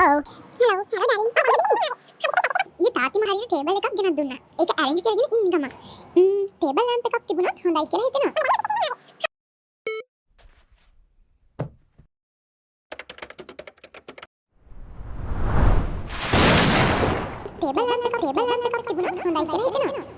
Hello darling. ඊ තාත්තිම හරියට table එකක් ගෙනත් දුන්නා. ඒක arrange කරගෙන ඉන්න ගමන්. ටේබල් ලැම්ප් එකක් තිබුණොත් හොඳයි කියලා හිතෙනවා. ටේබල් ලැම්ප් එකක් තිබුණොත් හොඳයි කියලා හිතෙනවා.